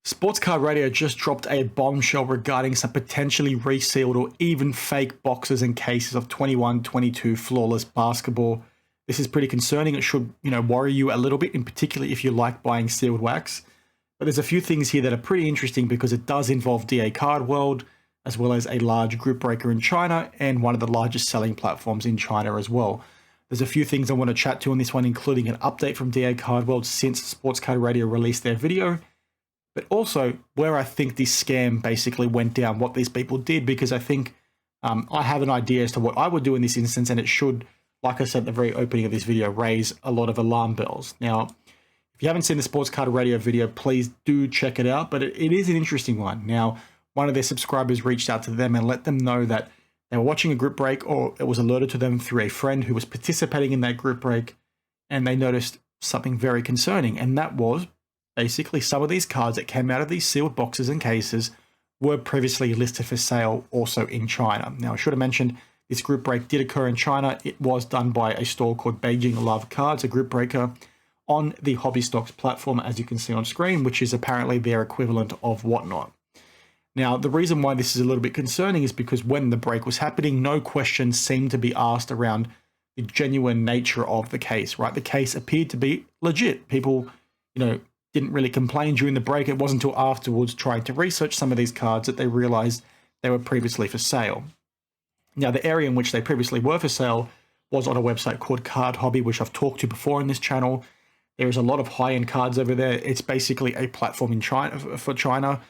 Sports Card Radio just dropped a bombshell regarding some potentially resealed or even fake boxes and cases of 21-22 Flawless Basketball. This is pretty concerning. It should, worry you a little bit, in particular if you like buying sealed wax. But there's a few things here that are pretty interesting because it does involve DA Card World, as well as a large group breaker in China and one of the largest selling platforms in China as well. There's a few things I want to chat to on this one, including an update from DA Card World since Sports Card Radio released their video, but also where I think this scam basically went down, what these people did, because I think I have an idea as to what I would do in this instance, and it should, like I said at the very opening of this video, raise a lot of alarm bells. Now, if you haven't seen the Sports Card Radio video, please do check it out, but it is an interesting one. Now, one of their subscribers reached out to them and let them know that they were watching a group break, or it was alerted to them through a friend who was participating in that group break, and they noticed something very concerning, and that was basically some of these cards that came out of these sealed boxes and cases were previously listed for sale also in China. Now, I should have mentioned this group break did occur in China. It was done by a store called Beijing Love Cards, a group breaker on the Hobby Stocks platform, as you can see on screen, which is apparently their equivalent of Whatnot. Now, the reason why this is a little bit concerning is because when the break was happening, no questions seemed to be asked around the genuine nature of the case, right? The case appeared to be legit. People, didn't really complain during the break. It wasn't until afterwards, trying to research some of these cards, that they realized they were previously for sale. Now, the area in which they previously were for sale was on a website called Card Hobby, which I've talked to before in this channel. There is a lot of high-end cards over there. It's basically a platform in China for China,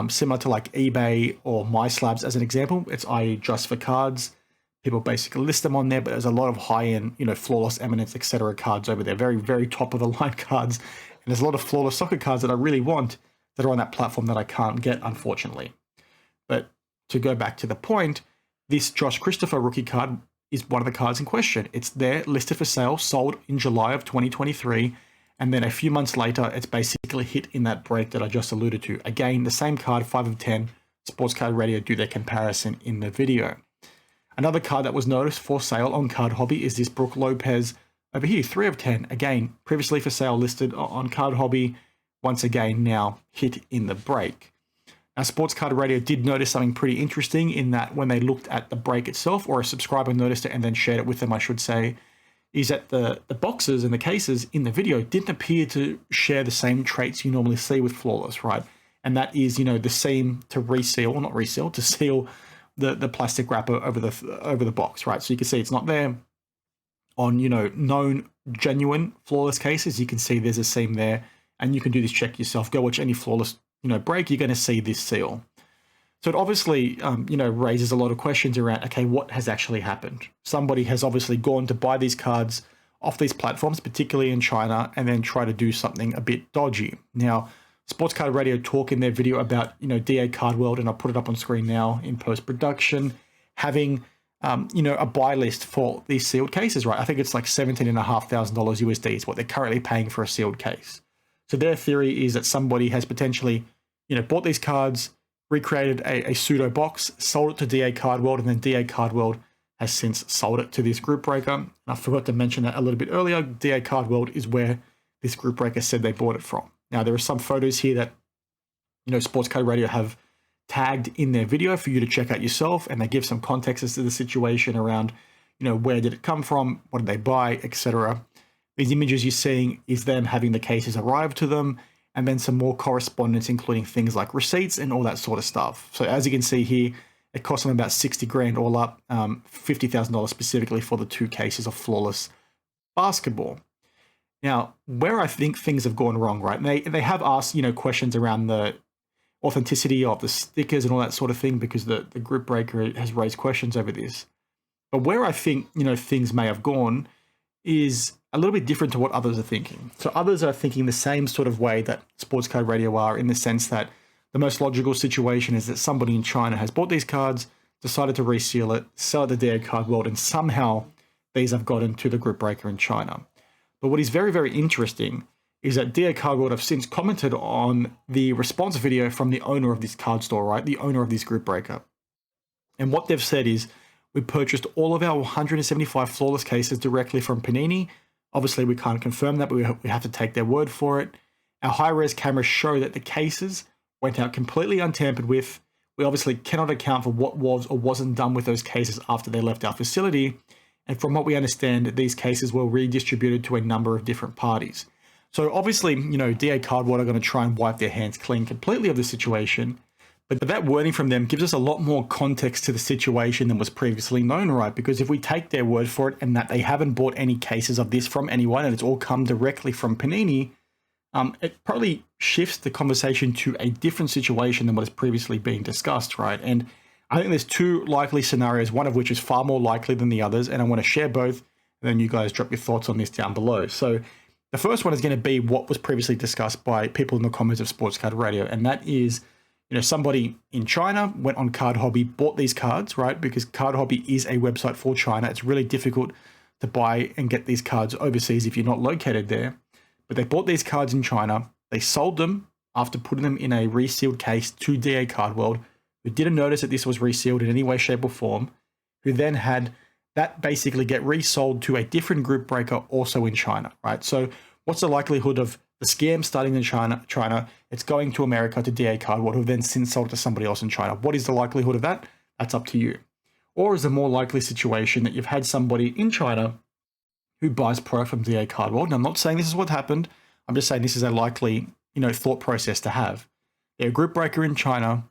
similar to like eBay or MySlabs as an example. It's i.e. just for cards. People basically list them on there, but there's a lot of high-end, flawless eminence, etc. cards over there. Very, very top of the line cards. And there's a lot of flawless soccer cards that I really want that are on that platform that I can't get, unfortunately. But to go back to the point, this Josh Christopher rookie card is one of the cards in question. It's there, listed for sale, sold in July of 2023. And then a few months later, it's basically hit in that break that I just alluded to. Again, the same card, 5 of 10. Sports Card Radio do their comparison in the video. Another card that was noticed for sale on Card Hobby is this Brook Lopez over here, 3 of 10. Again, previously for sale, listed on Card Hobby. Once again, now hit in the break. Now, Sports Card Radio did notice something pretty interesting in that when they looked at the break itself, or a subscriber noticed it and then shared it with them, I should say, is that the boxes and the cases in the video didn't appear to share the same traits you normally see with Flawless, right? And that is, the seam to reseal, or not reseal, to seal the plastic wrapper over the box, right? So you can see it's not there. On, known genuine Flawless cases, you can see there's a seam there, and you can do this check yourself. Go watch any Flawless, break, you're going to see this seal. So it obviously, raises a lot of questions around, okay, what has actually happened? Somebody has obviously gone to buy these cards off these platforms, particularly in China, and then try to do something a bit dodgy. Now, Sports Card Radio talk in their video about, DA Card World, and I'll put it up on screen now in post-production, having, a buy list for these sealed cases, right? I think it's like $17,500 USD is what they're currently paying for a sealed case. So their theory is that somebody has potentially, bought these cards, recreated a pseudo box, sold it to DA Card World, and then DA Card World has since sold it to this group breaker. And I forgot to mention that a little bit earlier. DA Card World is where this group breaker said they bought it from. Now, there are some photos here that, Sports Card Radio have tagged in their video for you to check out yourself, and they give some context as to the situation around, where did it come from, what did they buy, etc. These images you're seeing is them having the cases arrive to them, and then some more correspondence, including things like receipts and all that sort of stuff. So as you can see here, it cost them about 60 grand all up, $50,000 specifically for the 2 cases of Flawless Basketball. Now, where I think things have gone wrong, right? And they have asked, questions around the authenticity of the stickers and all that sort of thing, because the group breaker has raised questions over this. But where I think, things may have gone is a little bit different to what others are thinking. So others are thinking the same sort of way that Sports Card Radio are, in the sense that the most logical situation is that somebody in China has bought these cards, decided to reseal it, sell it to DA Card World, and somehow these have gotten to the group breaker in China. But what is very, very interesting is that DA Card World have since commented on the response video from the owner of this card store, right? The owner of this group breaker. And what they've said is, we purchased all of our 175 Flawless cases directly from Panini. Obviously, we can't confirm that, but we have to take their word for it. Our high-res cameras show that the cases went out completely untampered with. We obviously cannot account for what was or wasn't done with those cases after they left our facility. And from what we understand, these cases were redistributed to a number of different parties. So obviously, DA Cardboard are going to try and wipe their hands clean completely of the situation. But that wording from them gives us a lot more context to the situation than was previously known, right? Because if we take their word for it and that they haven't bought any cases of this from anyone and it's all come directly from Panini, it probably shifts the conversation to a different situation than what is previously being discussed, right? And I think there's two likely scenarios, one of which is far more likely than the others, and I want to share both, and then you guys drop your thoughts on this down below. So the first one is going to be what was previously discussed by people in the comments of Sports Card Radio, and that is, somebody in China went on Card Hobby, bought these cards, right? Because Card Hobby is a website for China. It's really difficult to buy and get these cards overseas if you're not located there. But they bought these cards in China. They sold them after putting them in a resealed case to DA Card World, who didn't notice that this was resealed in any way, shape, or form, who then had that basically get resold to a different group breaker also in China, right? So what's the likelihood of the scam starting in China, it's going to America to DA Card World, who then since sold it to somebody else in China? What is the likelihood of that? That's up to you. Or is the more likely situation that you've had somebody in China who buys product from DA Card World? Now, I'm not saying this is what happened. I'm just saying this is a likely, thought process to have. They're a group breaker in China.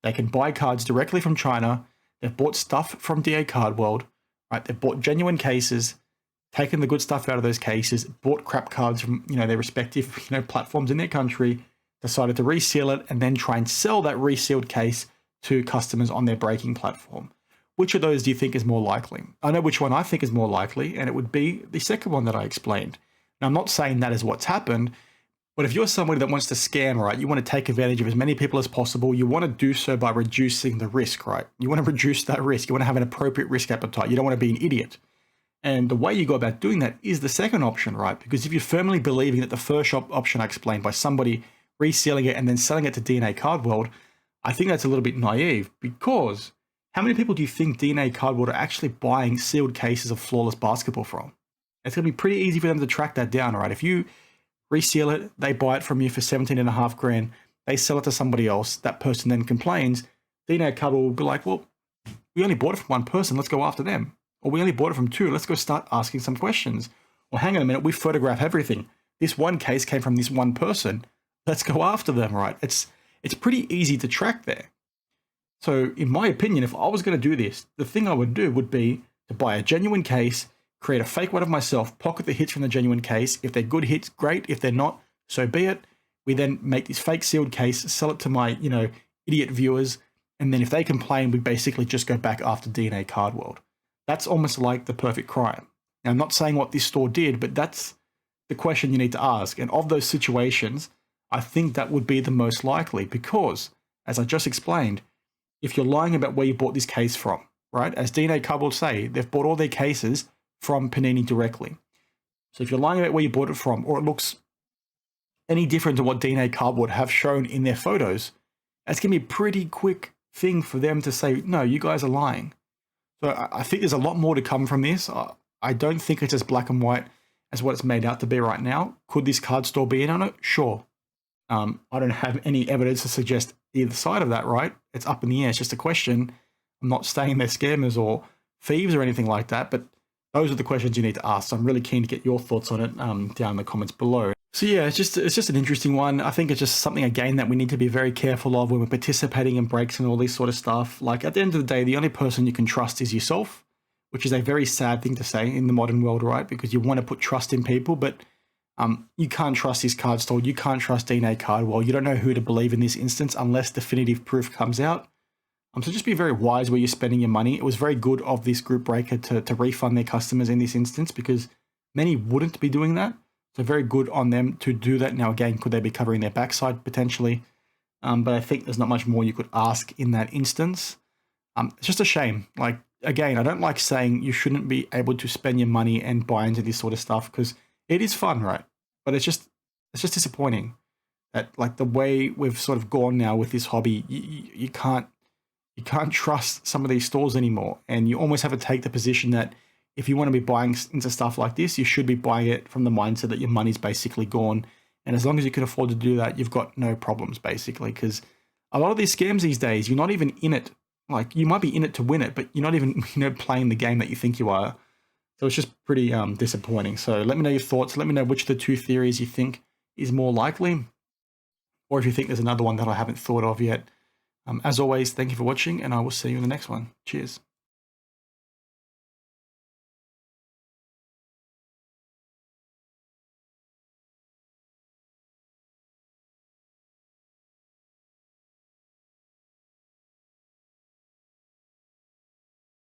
They can buy cards directly from China. They've bought stuff from DA Card World, right? They've bought genuine cases, taken the good stuff out of those cases, bought crap cards from, their respective, platforms in their country, decided to reseal it, and then try and sell that resealed case to customers on their breaking platform. Which of those do you think is more likely? I know which one I think is more likely, and it would be the second one that I explained. Now, I'm not saying that is what's happened, but if you're somebody that wants to scam, right, you want to take advantage of as many people as possible, you want to do so by reducing the risk, right? You want to reduce that risk. You want to have an appropriate risk appetite. You don't want to be an idiot. And the way you go about doing that is the second option, right? Because if you're firmly believing that the first option I explained by somebody resealing it and then selling it to DNA Card World, I think that's a little bit naive, because how many people do you think DNA Card World are actually buying sealed cases of Flawless Basketball from? It's going to be pretty easy for them to track that down, right? If you reseal it, they buy it from you for 17.5 grand, they sell it to somebody else, that person then complains, DNA Card World will be like, well, we only bought it from one person, let's go after them. Or we only bought it from two, let's go start asking some questions. Or hang on a minute, we photograph everything. This one case came from this one person, let's go after them, right? It's pretty easy to track there. So in my opinion, if I was going to do this, the thing I would do would be to buy a genuine case, create a fake one of myself, pocket the hits from the genuine case. If they're good hits, great. If they're not, so be it. We then make this fake sealed case, sell it to my, idiot viewers. And then if they complain, we basically just go back after DNA Card World. That's almost like the perfect crime. Now, I'm not saying what this store did, but that's the question you need to ask. And of those situations, I think that would be the most likely because, as I just explained, if you're lying about where you bought this case from, right? As DNA Card World say, they've bought all their cases from Panini directly. So if you're lying about where you bought it from, or it looks any different to what DNA Card World have shown in their photos, that's going to be a pretty quick thing for them to say, no, you guys are lying. So I think there's a lot more to come from this. I don't think it's as black and white as what it's made out to be right now. Could this card store be in on it? Sure. I don't have any evidence to suggest either side of that, right? It's up in the air. It's just a question. I'm not saying they're scammers or thieves or anything like that, but those are the questions you need to ask. So I'm really keen to get your thoughts on it down in the comments below. So yeah, it's just an interesting one. I think it's just something, again, that we need to be very careful of when we're participating in breaks and all this sort of stuff. Like, at the end of the day, the only person you can trust is yourself, which is a very sad thing to say in the modern world, right? Because you want to put trust in people, but you can't trust this card store. You can't trust DNA Card World. You don't know who to believe in this instance unless definitive proof comes out. So just be very wise where you're spending your money. It was very good of this group breaker to refund their customers in this instance, because many wouldn't be doing that. So very good on them to do that. Now, again, could they be covering their backside potentially? But I think there's not much more you could ask in that instance. It's just a shame. Like, again, I don't like saying you shouldn't be able to spend your money and buy into this sort of stuff, because it is fun, right? But it's just disappointing that, like, the way we've sort of gone now with this hobby, you can't trust some of these stores anymore. And you almost have to take the position that if you want to be buying into stuff like this, you should be buying it from the mindset that your money's basically gone. And as long as you can afford to do that, you've got no problems, basically, because A lot of these scams these days, you're not even in it. Like, you might be in it to win it, but you're not even, playing the game that you think you are. So it's just pretty disappointing. So let me know your thoughts. Let me know which of the two theories you think is more likely, or if you think there's another one that I haven't thought of yet. As always, thank you for watching, and I will see you in the next one. Cheers.